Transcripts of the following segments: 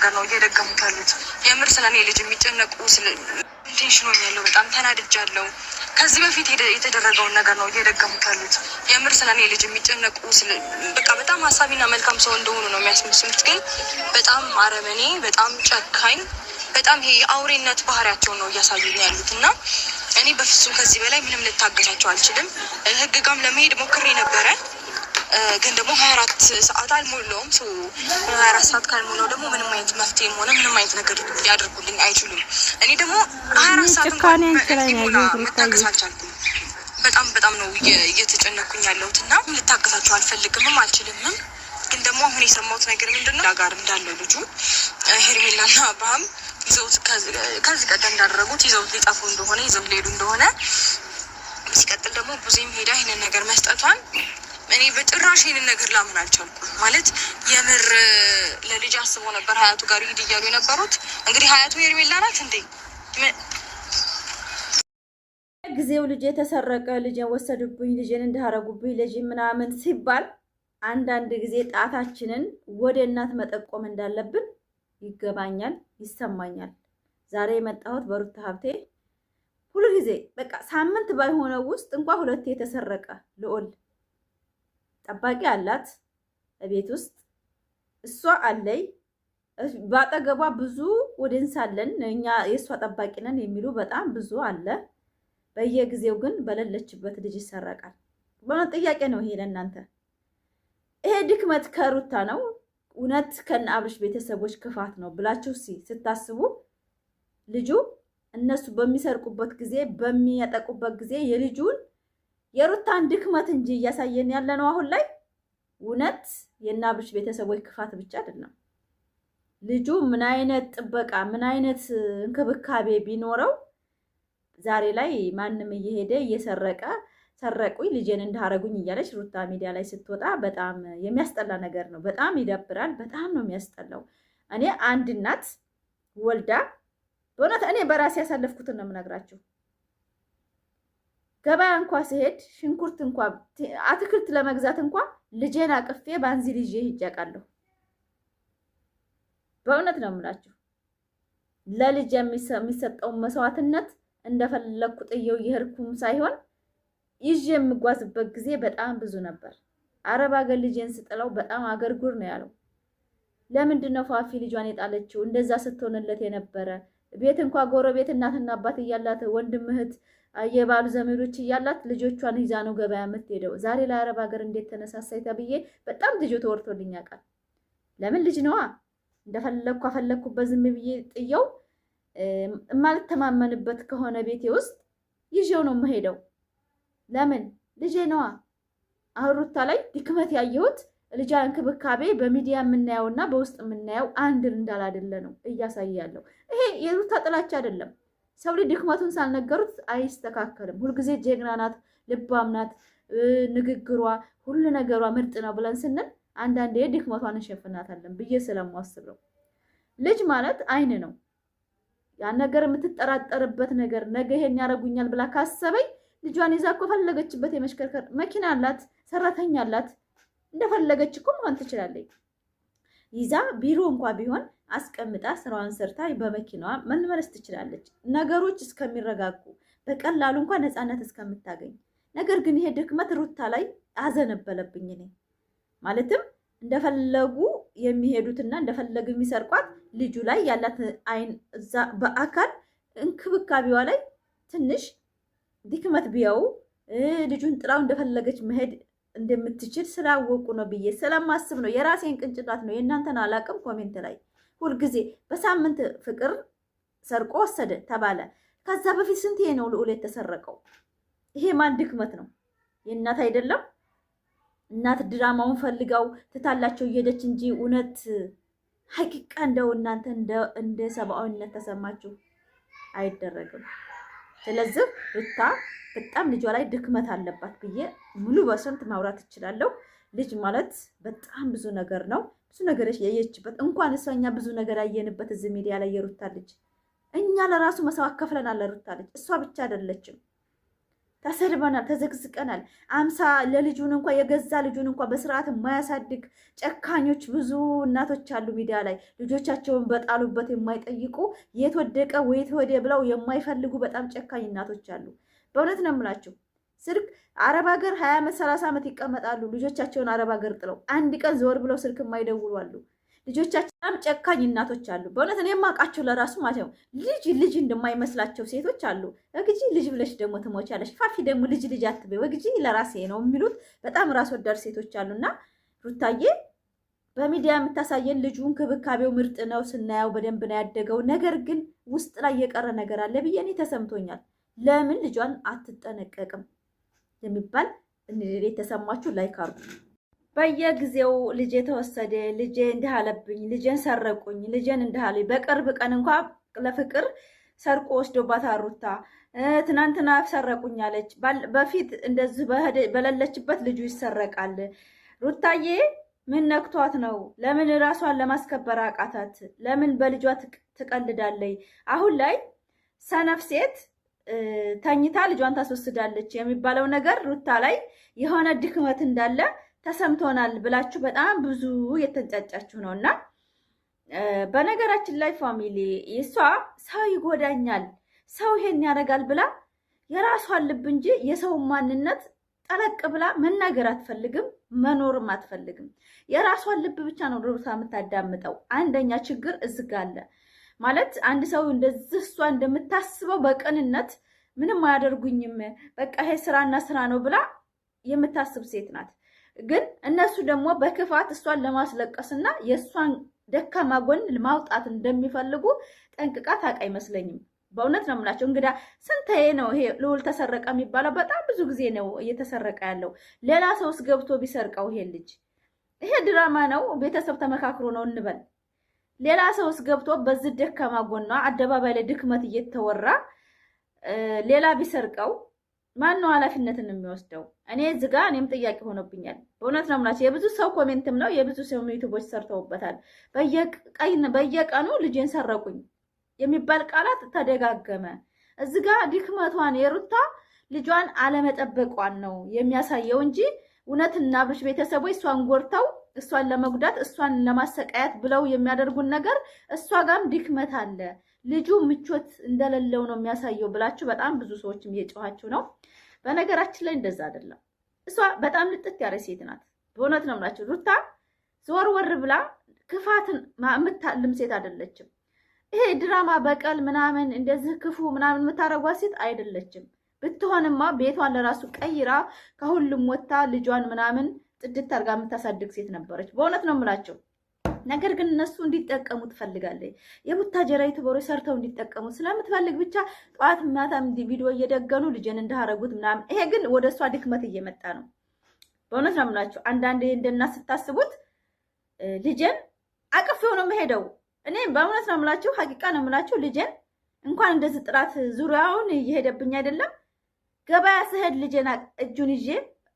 ነገር ነው እየደገሙት ያሉት። የምር ስለኔ ልጅ የሚጨነቁ ቴንሽን ሆኛለሁ። በጣም ተናድጃለሁ። ከዚህ በፊት የተደረገውን ነገር ነው እየደገሙት ያሉት። የምር ስለኔ ልጅ የሚጨነቁ በቃ በጣም ሀሳቢና መልካም ሰው እንደሆኑ ነው የሚያስመስሉት። ግን በጣም አረመኔ፣ በጣም ጨካኝ፣ በጣም ይሄ የአውሬነት ባህሪያቸውን ነው እያሳዩኝ ያሉት እና እኔ በፍጹም ከዚህ በላይ ምንም ልታገሳቸው አልችልም። ህግ ጋም ለመሄድ ሞክሬ ነበረ፣ ግን ደግሞ 24 ሰዓት አልሞላውም። 24 ሰዓት ካልሞላው ደግሞ ምንም አይነት መፍትሄም ሆነ ምንም አይነት ነገር ሊያደርጉልኝ አይችሉም። እኔ ደግሞ 24 ሰዓት መታገስ አልቻልኩም። በጣም ነው እየተጨነኩኝ ያለሁት እና ልታገሳቸው አልፈልግምም አልችልምም። ግን ደግሞ አሁን የሰማሁት ነገር ምንድነው ጋር እንዳለው ልጁ ሄርሜላና አብርሃም ይዘውት ከዚህ ቀደም እንዳደረጉት ይዘውት ሊጠፉ እንደሆነ ይዘው ሊሄዱ እንደሆነ፣ ሲቀጥል ደግሞ ብዙም ሄዳ ይህንን ነገር መስጠቷን እኔ በጭራሽ ይህንን ነገር ላምን አልቻልኩም። ማለት የምር ለልጅ አስበው ነበር ሀያቱ ጋር ሂድ እያሉ የነበሩት። እንግዲህ ሀያቱ ሄርሜላ ናት እንዴ? ጊዜው ልጅ የተሰረቀ ልጅ ወሰዱብኝ፣ ልጅን እንዳረጉብኝ፣ ልጅ ምናምን ሲባል አንዳንድ ጊዜ ጣታችንን ወደ እናት መጠቆም እንዳለብን ይገባኛል፣ ይሰማኛል። ዛሬ የመጣሁት በሩታ ሀብቴ ሁሉ ጊዜ በቃ ሳምንት ባይሆነው ውስጥ እንኳን ሁለቴ የተሰረቀ ልዑል ጠባቂ አላት ቤት ውስጥ እሷ አለይ ባጠገቧ ብዙ ወደንስ አለን እኛ የእሷ ጠባቂ ነን የሚሉ በጣም ብዙ አለ። በየጊዜው ግን በሌለችበት ልጅ ይሰረቃል። በእውነት ጥያቄ ነው ይሄ ለእናንተ። ይሄ ድክመት ከሩታ ነው እውነት ከነ አብርሽ ቤተሰቦች ክፋት ነው ብላችሁ ስታስቡ ልጁ እነሱ በሚሰርቁበት ጊዜ በሚያጠቁበት ጊዜ የሩታን ድክመት እንጂ እያሳየን ያለ ነው። አሁን ላይ እውነት የነ አብርሽ ቤተሰቦች ክፋት ብቻ አይደለም። ልጁ ምን አይነት ጥበቃ ምን አይነት እንክብካቤ ቢኖረው ዛሬ ላይ ማንም እየሄደ እየሰረቀ ሰረቁኝ ልጄን እንዳረጉኝ እያለች ሩታ ሚዲያ ላይ ስትወጣ በጣም የሚያስጠላ ነገር ነው። በጣም ይደብራል። በጣም ነው የሚያስጠላው። እኔ አንድ እናት ወልዳ በእውነት እኔ በራሴ ያሳለፍኩትን ነው የምነግራችሁ። ገበያ እንኳን ሲሄድ ሽንኩርት እንኳን አትክልት ለመግዛት እንኳን ልጄን አቅፌ ባንዚል ይዤ ሂጃቃለሁ። በእውነት ነው የምላችሁ። ለልጅ የሚሰጠው መስዋዕትነት እንደፈለኩ ጥየው ይሄርኩም ሳይሆን ይዤ የምጓዝበት ጊዜ በጣም ብዙ ነበር። አረብ አገር ልጄን ስጥለው በጣም አገር ጉር ነው ያለው። ለምንድን ነው ፋፊ ልጇን የጣለችው? እንደዛ ስትሆንለት የነበረ ቤት እንኳን ጎረቤት እናትና አባት እያላት ወንድም እህት የባሉ ዘመዶች እያላት ልጆቿን ይዛ ነው ገበያ የምትሄደው። ዛሬ ላይ አረብ ሀገር እንዴት ተነሳሳይ ተብዬ በጣም ልጆ ተወርቶልኝ ያውቃል። ለምን ልጅ ነዋ እንደፈለኩ አፈለኩበት ዝም ብዬ ጥየው የማልተማመንበት ከሆነ ቤቴ ውስጥ ይዤው ነው የምሄደው። ለምን ልጄ ነዋ። አሁን ሩታ ላይ ድክመት ያየሁት ልጇ እንክብካቤ በሚዲያ የምናየውና በውስጥ የምናየው አንድ እንዳላደለ ነው እያሳየ ያለው። ይሄ የሩታ ጥላቻ አይደለም። ሰው ልጅ ድክመቱን ሳልነገሩት አይስተካከልም። ሁልጊዜ ጀግና ናት፣ ልባም ናት፣ ንግግሯ ሁሉ ነገሯ ምርጥ ነው ብለን ስንል አንዳንዴ ድክመቷን እንሸፍናታለን ብዬ ስለማስብ ነው። ልጅ ማለት አይን ነው። ያን ነገር የምትጠራጠርበት ነገር ነገ ይሄን ያደርጉኛል ብላ ካሰበኝ ልጇን ይዛ እኮ ፈለገችበት የመሽከርከር መኪና አላት፣ ሰራተኛ አላት፣ እንደፈለገች እኮ መሆን ትችላለች። ይዛ ቢሮ እንኳን ቢሆን አስቀምጣ ስራዋን ሰርታ በመኪናዋ መመለስ ትችላለች። ነገሮች እስከሚረጋጉ በቀላሉ እንኳን ነፃነት እስከምታገኝ። ነገር ግን ይሄ ድክመት ሩታ ላይ አዘነበለብኝ እኔ ማለትም እንደፈለጉ የሚሄዱትና እንደፈለጉ የሚሰርቋት ልጁ ላይ ያላት አይን እዛ በአካል እንክብካቤዋ ላይ ትንሽ ድክመት ቢያው ልጁን ጥላው እንደፈለገች መሄድ እንደምትችል ስላወቁ ነው ብዬ ስለማስብ ነው። የራሴን ቅንጭላት ነው፣ የእናንተን አላቅም። ኮሜንት ላይ ሁልጊዜ በሳምንት ፍቅር ሰርቆ ወሰደ ተባለ። ከዛ በፊት ስንት ነው ልዑል የተሰረቀው? ይሄ ማን ድክመት ነው? የእናት አይደለም? እናት ድራማውን ፈልጋው ትታላቸው እየሄደች እንጂ እውነት ሐቂቃ እንደው እናንተ እንደ ሰብአዊነት ተሰማችሁ አይደረግም። ስለዚህ ሩታ በጣም ልጇ ላይ ድክመት አለባት ብዬ ሙሉ በስንት ማውራት እችላለሁ። ልጅ ማለት በጣም ብዙ ነገር ነው። ብዙ ነገሮች ያየችበት እንኳን እሷኛ ብዙ ነገር ያየንበት እዚህ ሚዲያ ላይ የሩታ ልጅ እኛ ለራሱ መስዋዕት ከፍለናል ለሩታ ልጅ። እሷ ብቻ አይደለችም። ተሰድበናል፣ ተዘግዝቀናል። አምሳ ለልጁን እንኳ የገዛ ልጁን እንኳ በስርዓት የማያሳድግ ጨካኞች ብዙ እናቶች አሉ ሚዲያ ላይ ልጆቻቸውን በጣሉበት የማይጠይቁ የት ወደቀ ወይት ወደ ብለው የማይፈልጉ በጣም ጨካኝ እናቶች አሉ። በእውነት ነው የምላችሁ። ስልክ አረብ ሀገር 20 ዓመት 30 ዓመት ይቀመጣሉ ልጆቻቸውን አረብ ሀገር ጥለው አንድ ቀን ዘወር ብለው ስልክ የማይደውሉ አሉ። ልጆቻቸው በጣም ጨካኝ እናቶች አሉ። በእውነት እኔ የማውቃቸው ለራሱ ማለት ነው ልጅ እንደማይመስላቸው ሴቶች አሉ። ወግጂ ልጅ ብለሽ ደግሞ ትሞቻለሽ፣ ፋፊ ደግሞ ልጅ አትበይ፣ ወግጂ ለራሴ ነው የሚሉት በጣም ራስ ወዳድ ሴቶች አሉና ሩታዬ በሚዲያ የምታሳየን ልጁ እንክብካቤው ምርጥ ነው፣ ስናየው በደንብ ነው ያደገው። ነገር ግን ውስጥ ላይ የቀረ ነገር አለ ብዬ እኔ ተሰምቶኛል። ለምን ልጇን አትጠነቀቅም የሚባል የተሰማችሁ ላይክ አርጉ። በየጊዜው ልጄ ተወሰደ፣ ልጄ እንዲህ አለብኝ፣ ልጄን ሰረቁኝ፣ ልጄን እንዲህ አለኝ። በቅርብ ቀን እንኳ ለፍቅር ሰርቆ ወስዶባታል ሩታ። ትናንትና ሰረቁኝ አለች። በፊት እንደዚህ በሌለችበት ልጁ ይሰረቃል። ሩታዬ ምን ነክቷት ነው? ለምን ራሷን ለማስከበር አቃታት? ለምን በልጇ ትቀልዳለች? አሁን ላይ ሰነፍ ሴት ተኝታ ልጇን ታስወስዳለች የሚባለው ነገር ሩታ ላይ የሆነ ድክመት እንዳለ ተሰምቶናል ብላችሁ በጣም ብዙ የተንጫጫችሁ ነው። እና በነገራችን ላይ ፋሚሊ እሷ ሰው ይጎዳኛል፣ ሰው ይሄን ያደርጋል ብላ የራሷን ልብ እንጂ የሰውን ማንነት ጠለቅ ብላ መናገር አትፈልግም፣ መኖርም አትፈልግም። የራሷን ልብ ብቻ ነው ሩታ የምታዳምጠው። አንደኛ ችግር እዝጋ አለ ማለት አንድ ሰው እንደዚህ እሷ እንደምታስበው በቅንነት ምንም አያደርጉኝም በቃ ይሄ ስራና ስራ ነው ብላ የምታስብ ሴት ናት። ግን እነሱ ደግሞ በክፋት እሷን ለማስለቀስና የእሷን ደካማ ጎን ማውጣት እንደሚፈልጉ ጠንቅቃ ታውቅ አይመስለኝም። በእውነት ነው የምላቸው። እንግዳ ስንተዬ ነው ይሄ ልዑል ተሰረቀ የሚባለው? በጣም ብዙ ጊዜ ነው እየተሰረቀ ያለው። ሌላ ሰውስ ገብቶ ቢሰርቀው ይሄ ልጅ ይሄ ድራማ ነው፣ ቤተሰብ ተመካክሮ ነው እንበል። ሌላ ሰውስ ገብቶ በዚህ ደካማ ጎኗ አደባባይ ላይ ድክመት እየተወራ ሌላ ቢሰርቀው ማን ነው ኃላፊነትን የሚወስደው? እኔ እዚህ ጋር እኔም ጥያቄ ሆኖብኛል። በእውነት ነው የምላቸው። የብዙ ሰው ኮሜንትም ነው የብዙ ሰው ዩቲዩቦች ሰርተውበታል። በየቀኑ ልጄን ሰረቁኝ የሚባል ቃላት ተደጋገመ። እዚህ ጋር ድክመቷን የሩታ ልጇን አለመጠበቋን ነው የሚያሳየው እንጂ እውነትና ብሽ ቤተሰቦች እሷን ጎርተው እሷን ለመጉዳት እሷን ለማሰቃያት ብለው የሚያደርጉን ነገር እሷ ጋርም ድክመት አለ፣ ልጁ ምቾት እንደሌለው ነው የሚያሳየው ብላችሁ በጣም ብዙ ሰዎችም እየጮኋችሁ ነው። በነገራችን ላይ እንደዛ አይደለም። እሷ በጣም ልጥት ያለ ሴት ናት። በእውነት ነው የምላችሁ። ሩታ ዞር ወር ብላ ክፋትን የምታልም ሴት አይደለችም። ይሄ ድራማ በቀል ምናምን እንደዚህ ክፉ ምናምን የምታረጓት ሴት አይደለችም። ብትሆንማ ቤቷን ለራሱ ቀይራ ከሁሉም ወጥታ ልጇን ምናምን ጥድት አድርጋ የምታሳድግ ሴት ነበረች። በእውነት ነው የምላቸው። ነገር ግን እነሱ እንዲጠቀሙ ትፈልጋለች። የቡታጀራ ዩቲዩበሮች ሰርተው እንዲጠቀሙ ስለምትፈልግ ብቻ ጠዋት ማታም ቪዲዮ እየደገኑ ልጅን እንዳረጉት ምናምን። ይሄ ግን ወደ እሷ ድክመት እየመጣ ነው። በእውነት ነው የምላቸው። አንዳንዴ እንደና ስታስቡት ልጅን አቅፌው ነው የምሄደው። እኔ በእውነት ነው የምላችሁ፣ ሀቂቃ ነው የምላችሁ። ልጅን እንኳን እንደዚህ ጥራት ዙሪያውን እየሄደብኝ አይደለም ገበያ ስሄድ ልጅን እጁን ይዤ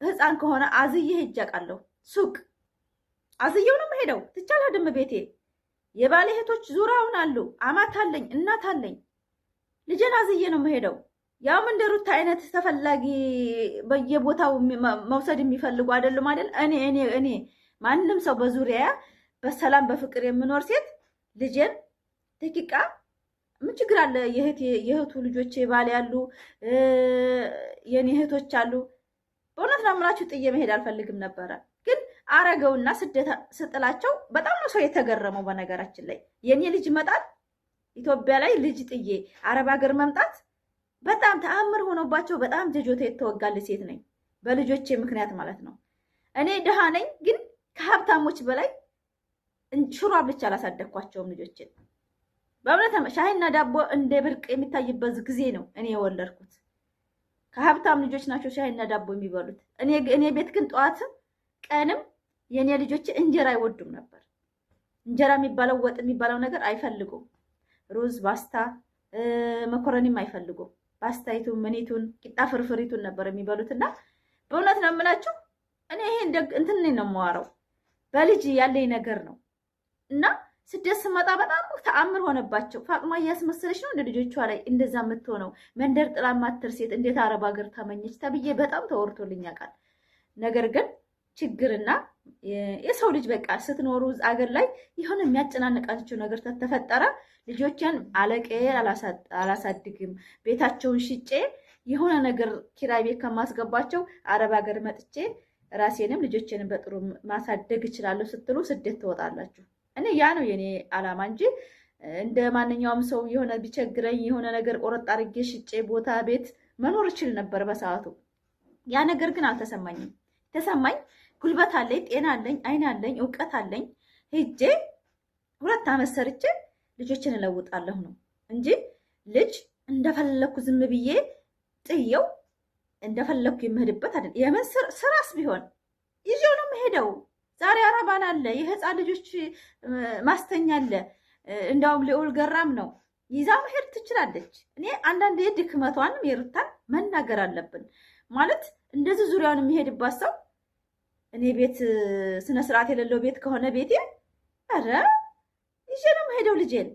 ህፃን ከሆነ አዝዬ ሄጄ አውቃለሁ። ሱቅ አዝዬው ነው የምሄደው። ትቻላድም ቤቴ የባሌ እህቶች ዙሪያውን አሉ። አማት አለኝ፣ እናት አለኝ። ልጅን አዝዬ ነው የምሄደው። ያውም እንደ ሩታ አይነት ተፈላጊ በየቦታው መውሰድ የሚፈልጉ አይደሉም አይደል? እኔ ማንም ሰው በዙሪያ በሰላም በፍቅር የምኖር ሴት ልጅን ደቂቃ ምን ችግር አለ? የእህቱ ልጆች ባል ያሉ የኔ እህቶች አሉ። በእውነት ነው የምላችሁ ጥዬ መሄድ አልፈልግም ነበረ። ግን አረገውና ስደት ስጥላቸው በጣም ነው ሰው የተገረመው። በነገራችን ላይ የኔ ልጅ መጣት ኢትዮጵያ ላይ ልጅ ጥዬ አረብ ሀገር መምጣት በጣም ተአምር ሆኖባቸው በጣም ጀጆቴ የተወጋል ሴት ነኝ፣ በልጆቼ ምክንያት ማለት ነው። እኔ ድሃ ነኝ፣ ግን ከሀብታሞች በላይ ሽሮ አብልቼ አላሳደግኳቸውም ልጆችን። በእውነት ሻይና ዳቦ እንደ ብርቅ የሚታይበት ጊዜ ነው እኔ የወለድኩት። ከሀብታም ልጆች ናቸው ሻይና ዳቦ የሚበሉት። እኔ ቤት ግን ጠዋትም ቀንም የኔ ልጆች እንጀራ አይወዱም ነበር። እንጀራ የሚባለው ወጥ የሚባለው ነገር አይፈልጉም። ሩዝ፣ ፓስታ፣ መኮረኒም አይፈልጉም። ፓስታይቱን፣ ምኒቱን፣ ቂጣ ፍርፍሪቱን ነበር የሚበሉትና በእውነት ነው የምላችሁ እኔ ይሄ እንትን ነው የማዋራው በልጅ ያለኝ ነገር ነው። እና ስደት ስመጣ በጣም ተአምር ሆነባቸው። ፋጥማ እያስመሰለች ነው እንደ ልጆቿ ላይ እንደዛ የምትሆነው። መንደር ጥላ ማትር ሴት እንዴት አረብ ሀገር ተመኘች ተብዬ በጣም ተወርቶልኝ ያውቃል። ነገር ግን ችግርና የሰው ልጅ በቃ ስትኖሩ አገር ላይ የሆነ የሚያጨናንቃቸው ነገር ተፈጠረ። ልጆችን አለቄ አላሳድግም ቤታቸውን ሽጬ የሆነ ነገር ኪራይ ቤት ከማስገባቸው አረብ ሀገር መጥቼ ራሴንም ልጆችንም በጥሩ ማሳደግ እችላለሁ ስትሉ ስደት ትወጣላችሁ። እኔ ያ ነው የኔ አላማ እንጂ እንደ ማንኛውም ሰው የሆነ ቢቸግረኝ የሆነ ነገር ቆረጥ አድርጌ ሽጬ ቦታ ቤት መኖር እችል ነበር በሰዓቱ። ያ ነገር ግን አልተሰማኝም። ተሰማኝ ጉልበት አለኝ፣ ጤና አለኝ፣ አይን አለኝ፣ እውቀት አለኝ። ሄጄ 2 ዓመት ሰርቼ ልጆችን እለውጣለሁ ነው እንጂ ልጅ እንደፈለኩ ዝም ብዬ ጥየው እንደፈለኩ የምሄድበት አይደል። የምን ስራስ ቢሆን ይዤው ነው የምሄደው። ዛሬ አረባን አለ፣ የህፃን ልጆች ማስተኛ አለ። እንዳውም ልዑል ገራም ነው ይዛ መሄድ ትችላለች። እኔ አንዳንዴ ድክመቷንም የሩታን መናገር አለብን ማለት እንደዚህ ዙሪያውን የሚሄድባት ሰው እኔ ቤት ስነ ስርዓት የሌለው ቤት ከሆነ ቤቴ ኧረ ይዤ ነው የምሄደው። ልጄን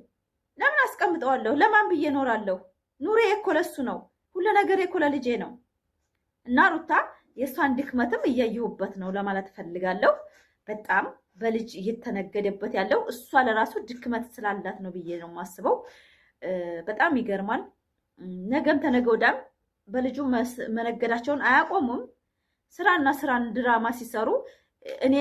ለምን አስቀምጠዋለሁ? ለማን ብዬ እኖራለሁ? ኑሬ እኮ ለሱ ነው፣ ሁሉ ነገር እኮ ለልጄ ነው። እና ሩታ የእሷን ድክመትም እያየሁበት ነው ለማለት እፈልጋለሁ። በጣም በልጅ እየተነገደበት ያለው እሷ ለራሱ ድክመት ስላላት ነው ብዬ ነው የማስበው። በጣም ይገርማል። ነገም ተነገ ወዲያም በልጁ መነገዳቸውን አያቆሙም። ስራና ስራን ድራማ ሲሰሩ እኔ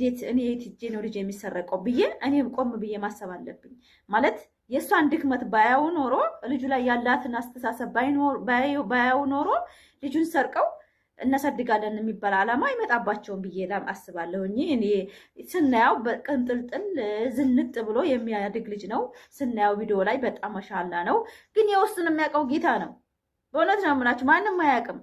የት ሂጄ ነው ልጅ የሚሰረቀው ብዬ እኔም ቆም ብዬ ማሰብ አለብኝ። ማለት የእሷን ድክመት ባያው ኖሮ ልጁ ላይ ያላትን አስተሳሰብ ባያው ኖሮ ልጁን ሰርቀው እናሳድጋለን የሚባል አላማ አይመጣባቸውም ብዬ አስባለሁ። እኔ ስናየው በቅንጥልጥል ዝንጥ ብሎ የሚያድግ ልጅ ነው ስናየው ቪዲዮ ላይ በጣም ማሻአላ ነው። ግን የውስጡን የሚያውቀው ጌታ ነው። በእውነት ነው የምላችሁ፣ ማንም አያውቅም።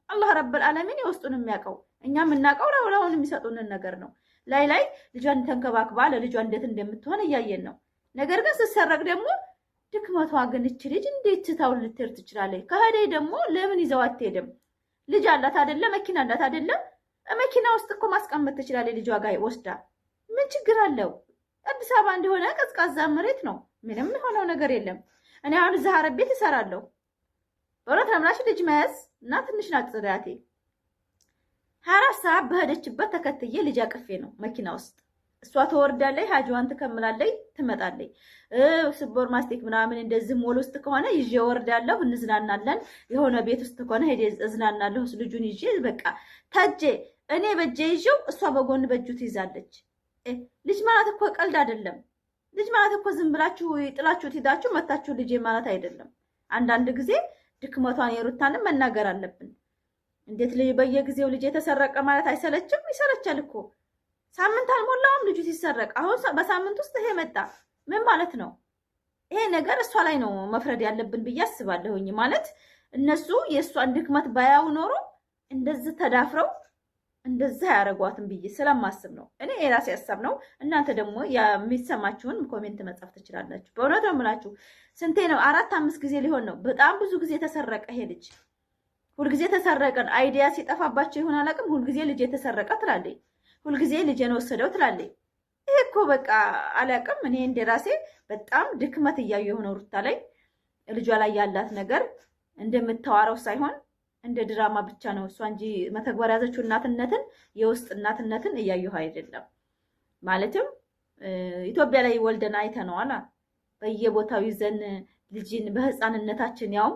አላህ ረብል ዓለሚን የውስጡን የሚያውቀው። እኛ የምናውቀው ለሁን የሚሰጡንን ነገር ነው። ላይ ልጇን ተንከባክባ ለልጇ እንዴት እንደምትሆን እያየን ነው። ነገር ግን ስትሰረቅ ደግሞ ድክመቷ ግን እች ልጅ እንዴት ትታው ልትሄድ ትችላለች? ከሄደ ደግሞ ለምን ይዘው አትሄድም? ልጅ አላት አይደለ? መኪና አላት አይደለ? መኪና ውስጥ እኮ ማስቀመጥ ትችላለች። ልጇ ጋር ወስዳ ምን ችግር አለው? አዲስ አበባ እንደሆነ ቀዝቃዛ መሬት ነው። ምንም የሆነው ነገር የለም። እኔ አሁን እዛ ሀረር ቤት እሰራለሁ። በእውነት ለምላሽ ልጅ መያዝ እና ትንሽ ናት ጽዳቴ። 24 ሰዓት በሄደችበት ተከትዬ ልጅ አቅፌ ነው መኪና ውስጥ። እሷ ተወርዳለች፣ ሀጅዋን ትከምላለች፣ ትመጣለች። ስቦር ማስቲክ ምናምን እንደዚህ ሞል ውስጥ ከሆነ ይዤ ወርዳለሁ፣ እንዝናናለን። የሆነ ቤት ውስጥ ከሆነ ሄደ እዝናናለሁ። ልጁን ይዤ በቃ ታጄ እኔ በጄ ይዤው እሷ በጎን በእጁ ትይዛለች። ልጅ ማለት እኮ ቀልድ አይደለም። ልጅ ማለት እኮ ዝም ብላችሁ ጥላችሁ ትሄዳችሁ መታችሁ ልጅ ማለት አይደለም። አንዳንድ ጊዜ ድክመቷን የሩታንም መናገር አለብን። እንዴት በየጊዜው ልጅ የተሰረቀ ማለት አይሰለችም? ይሰለቻል እኮ። ሳምንት አልሞላውም ልጁ ሲሰረቅ፣ አሁን በሳምንት ውስጥ ይሄ መጣ። ምን ማለት ነው? ይሄ ነገር እሷ ላይ ነው መፍረድ ያለብን ብዬ አስባለሁኝ። ማለት እነሱ የእሷን ድክመት ባያው ኖሮ እንደዚህ ተዳፍረው እንደዚህ አያረጓትም ብዬ ስለማስብ ነው። እኔ የራሴ ሀሳብ ነው። እናንተ ደግሞ የሚሰማችሁን ኮሜንት መጻፍ ትችላላችሁ። በእውነት ነው የምላችሁ። ስንቴ ነው? 4-5 ጊዜ ሊሆን ነው። በጣም ብዙ ጊዜ ተሰረቀ ይሄ ልጅ። ሁልጊዜ ተሰረቀን። አይዲያ ሲጠፋባቸው ይሆን አላውቅም። ሁልጊዜ ልጅ የተሰረቀ ትላለች፣ ሁልጊዜ ልጅን ወሰደው ትላለች። ይሄ እኮ በቃ አላውቅም። እኔ እንደራሴ በጣም ድክመት እያየሁ ነው ሩታ ላይ። ልጇ ላይ ያላት ነገር እንደምታዋረው ሳይሆን እንደ ድራማ ብቻ ነው እሷ እንጂ መተግበር ያዘችው እናትነትን፣ የውስጥ እናትነትን እያየሁ አይደለም። ማለትም ኢትዮጵያ ላይ ወልደን አይተነዋል። በየቦታው ይዘን ልጅን በህፃንነታችን ያው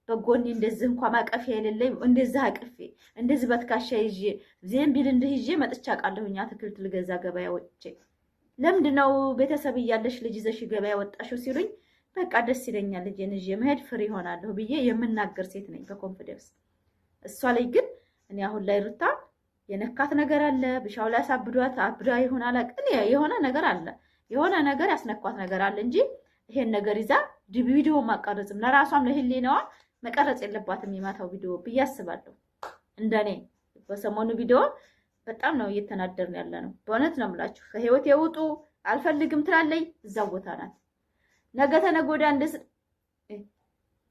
በጎኔ እንደዚህ እንኳን ማቀፊያ የሌለኝ እንደዚህ አቅፌ እንደዚህ በትካሻ ይዤ ዜምቢል እንደ ይዤ መጥቻ ቃለሁኛ አትክልት ልገዛ ገበያ ወጥቼ። ለምንድነው ቤተሰብ እያለሽ ልጅ ይዘሽ ገበያ ወጣሽው ሲሉኝ በቃ ደስ ይለኛል ልጄን ይዤ መሄድ ፍሪ ሆናለሁ ብዬ የምናገር ሴት ነኝ በኮንፊደንስ። እሷ ላይ ግን እኔ አሁን ላይ ሩታ የነካት ነገር አለ። ብሻው ላይ አሳብዷት አብዳ ይሆን አላውቅም። የሆነ ነገር አለ፣ የሆነ ነገር ያስነኳት ነገር አለ እንጂ ይሄን ነገር ይዛ ቪዲዮ ማቀረጽም ለራሷም ለህሊናዋ መቀረጽ የለባትም የማታው ቪዲዮ ብዬ አስባለሁ። እንደኔ በሰሞኑ ቪዲዮ በጣም ነው እየተናደርን ያለ ነው። በእውነት ነው የምላችሁ። ከህይወት የውጡ አልፈልግም ትላለች፣ እዛው ቦታ ናት። ነገ ተነገ ወዲያ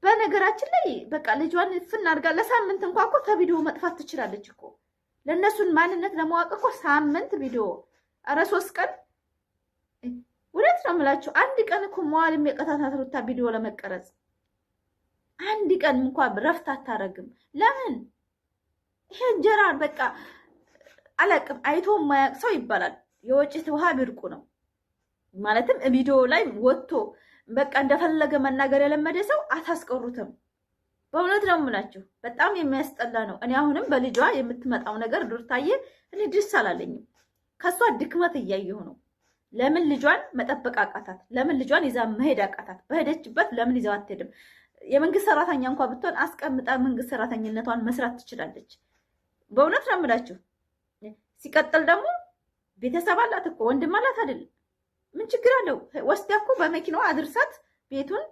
በነገራችን ላይ በቃ ልጇን ፍና አድርጋ ለሳምንት እንኳን እኮ ከቪዲዮ መጥፋት ትችላለች እኮ። ለእነሱን ማንነት ለማወቅ እኮ ሳምንት ቪዲዮ፣ ኧረ 3 ቀን እውነት ነው የምላችሁ። አንድ ቀን እኮ መዋልም የቀታታት ሩታ ቪዲዮ ለመቀረጽ አንድ ቀን እንኳን ረፍት አታረግም። ለምን? ይሄ እንጀራ በቃ አላቅም አይቶ የማያውቅ ሰው ይባላል። የወጭት ውሃ ብርቁ ነው ማለትም ቪዲዮ ላይ ወጥቶ በቃ እንደፈለገ መናገር የለመደ ሰው አታስቀሩትም። በእውነት ነው የምላችሁ፣ በጣም የሚያስጠላ ነው። እኔ አሁንም በልጇ የምትመጣው ነገር ሩታዬ እኔ ደስ አላለኝም። ከሷ ድክመት እያየሁ ነው። ለምን ልጇን መጠበቅ አቃታት? ለምን ልጇን ይዛ መሄድ አቃታት? በሄደችበት ለምን ይዛው አትሄድም? የመንግስት ሰራተኛ እንኳን ብትሆን አስቀምጣ መንግስት ሰራተኝነቷን መስራት ትችላለች። በእውነት ነው የምላችሁ። ሲቀጥል ደግሞ ቤተሰብ አላት እኮ ወንድም አላት አይደል? ምን ችግር አለው? ወስዳ እኮ በመኪናዋ አድርሳት ቤቱን